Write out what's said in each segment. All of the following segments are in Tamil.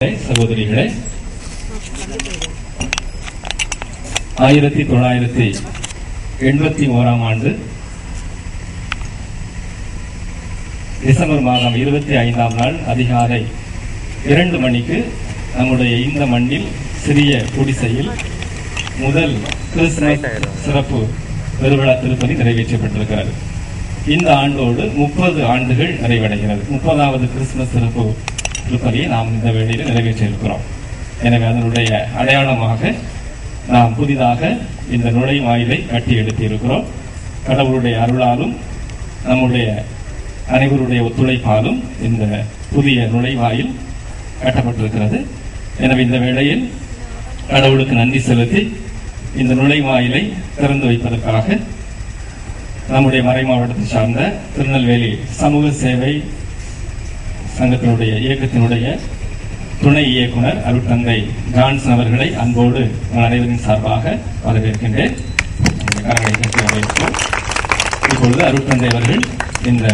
சகோதரிகளே, 1981 ஆண்டு டிசம்பர் மாதம் 25ஆம் நாள் அதிகாலை 2 மணிக்கு நம்முடைய இந்த மண்ணில் சிறிய குடிசையில் முதல் கிறிஸ்துமஸ் சிறப்பு பெருவிழா திருப்பலி நிறைவேற்றப்பட்டிருக்கிறது. இந்த ஆண்டோடு 30 ஆண்டுகள் நிறைவடைகிறது. 30வது கிறிஸ்துமஸ் சிறப்பு திருப்பலியை நாம் இந்த வேளையில் நிறைவேற்ற இருக்கிறோம். எனவே அதனுடைய அடையாளமாக நாம் புதிதாக இந்த நுழைவாயிலை கட்டி எழுப்பியிருக்கிறோம். கடவுளுடைய அருளாலும் நம்முடைய அனைவருடைய ஒத்துழைப்பாலும் இந்த புதிய நுழைவாயில் கட்டப்பட்டிருக்கிறது. எனவே இந்த வேளையில் கடவுளுக்கு நன்றி செலுத்தி இந்த நுழைவாயிலை திறந்து வைப்பதற்காக நம்முடைய மறை மாவட்டத்தை சார்ந்த திருநெல்வேலி சமூக சேவை சங்கத்தினுடைய இயக்கத்தினுடைய துணை இயக்குனர் அருட்தந்தை ஜான்சன் அவர்களை அன்போடு அனைவரின் சார்பாக வரவேற்கின்றேன். இப்பொழுது அருட்தந்தை அவர்கள் இந்த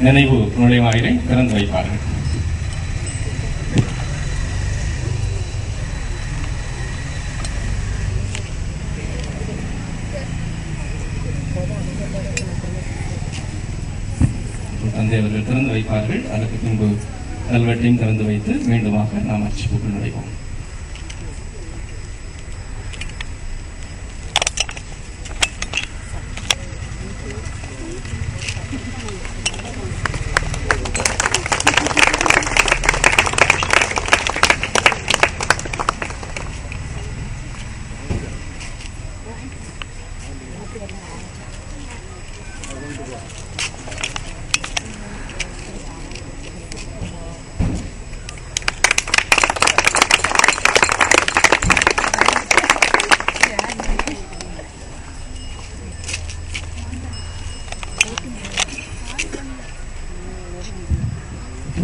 நினைவு நுழைவாயிலை திறந்து வைப்பார்கள். தந்தை அவர்கள் திறந்து வைப்பார்கள். அதற்கு பின்பு கல்வெட்டையும் திறந்து வைத்து மீண்டுமாக நாம் அர்ச்சிப்புக்குள் நுழைவோம்.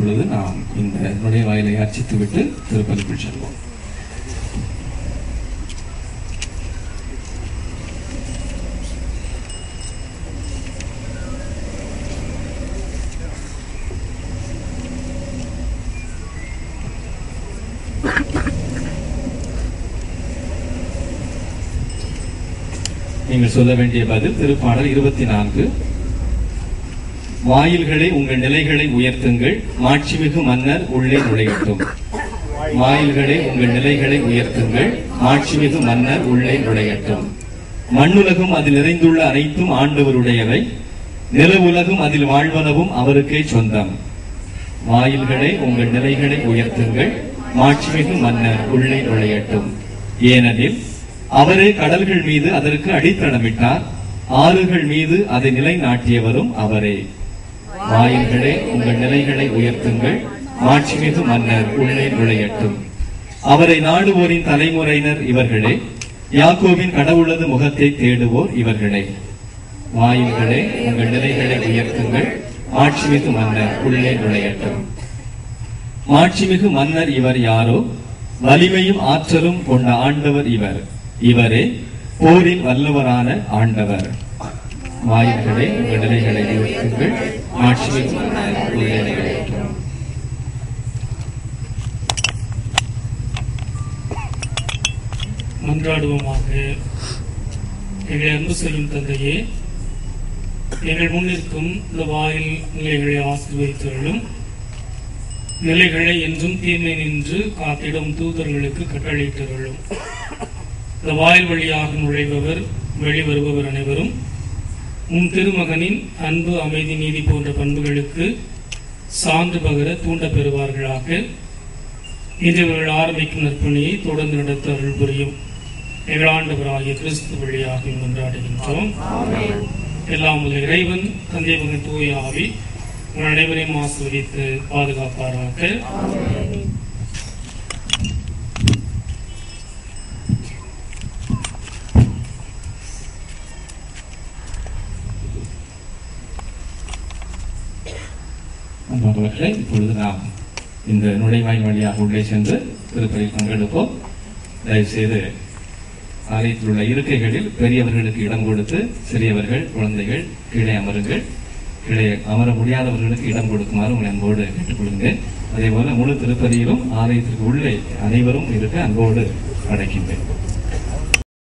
இப்பொழுது நாம் இந்த நுழைவாயிலை அர்ச்சித்துவிட்டு திருப்பலிக்குள் செல்வோம். நீங்கள் சொல்ல வேண்டிய பதில் திருப்பாடல் 24. வாயில்களை உங்கள் நிலைகளை உயர்த்துங்கள், மாட்சிமிகு மன்னர் உள்ளே நுழையட்டும். வாயில்களை உங்கள் நிலைகளை உயர்த்துங்கள், மாட்சிமிகு மன்னர் உள்ளே நுழையட்டும். மண்ணுலகும் அதில் நிறைந்துள்ள அனைத்தும் ஆண்டவருடையவை, நில உலகும் அதில் வாழ்வனவும் அவருக்கே சொந்தம். வாயில்களை உங்கள் நிலைகளை உயர்த்துங்கள், மாட்சிமிகு மன்னர் உள்ளே நுழையட்டும். ஏனெனில் அவரே கடல்கள் மீது அதற்கு அடித்தளமிட்டார், ஆறுகள் மீது அதை நிலைநாட்டியவரும் அவரே. வாயில்களே உங்கள் நிலைகளை உயர்த்துங்கள், மாட்சிமிகு மன்னர் உள்ளே நுழையட்டும். அவரை நாடுவோரின் தலைமுறையினர் இவர்களே, யாக்கோபின் கடவுளது முகத்தை தேடுவோர் இவர்களே. வாயில்களே உங்கள் நிலைகளை உயர்த்துங்கள், மாட்சிமிகு மன்னர் உள்ளே நுழையட்டும். மாட்சிமிகு மன்னர் இவர் யாரோ, வலிமையும் ஆற்றலும் கொண்ட ஆண்டவர் இவர். இவரே போரில் வல்லவரான ஆண்டவர். வாயில்களே உங்கள் நிலைகளை உயர்த்துங்கள், மாட்சிமிகு மன்னர் உள்ளே நுழையட்டும். மன்றாடுவோமாக. எங்களை அன்பு செய்யும் தந்தையே, எங்கள் முன்னிற்கும் இந்த வாயில் நிலைகளை ஆசீர்வதித்தவர்களும் நிலைகளை என்றும் தீமை நின்று காத்திடும் தூதர்களுக்கு கட்டளையிட்டவர்களும் இந்த வாயில் வழியாக நுழைபவர் வெளிவருபவர் அனைவரும் உன் திருமகனின் அன்பு, அமைதி, நீதி போன்ற பண்புகளுக்கு சான்று பகர தூண்ட பெறுவார்களாக. இன்று இவர்கள் ஆரம்பிக்கும் நற்பணியை தொடர்ந்து நடத்த அருள் புரியும். எங்கள் ஆண்டவராகிய கிறிஸ்து வழியாக கொண்டாடுகின்றோம். எல்லாம் உள்ள இறைவன் தந்தை மகன் தூய ஆவி உங்கள் அனைவரையும் ஆசீர்வதித்து பாதுகாப்பாராக. அன்பர்களே, இப்பொழுது நாம் இந்த நுழைவாயில் வழியாக உள்ளே சென்று திருப்பலியில் பங்கெடுப்போம். தயவு செய்து ஆலயத்தில் உள்ள இருக்கைகளில் பெரியவர்களுக்கு இடம் கொடுத்து சிறியவர்கள், குழந்தைகள் கீழே அமருங்கள். கீழே அமர முடியாதவர்களுக்கு இடம் கொடுக்குமாறு உங்களை அன்போடு கேட்டுக்கொள்கிறேன். அதே போல முழு திருப்பதியிலும் ஆலயத்திற்கு உள்ளே அனைவரும் இருக்க அன்போடு அழைக்கின்றேன்.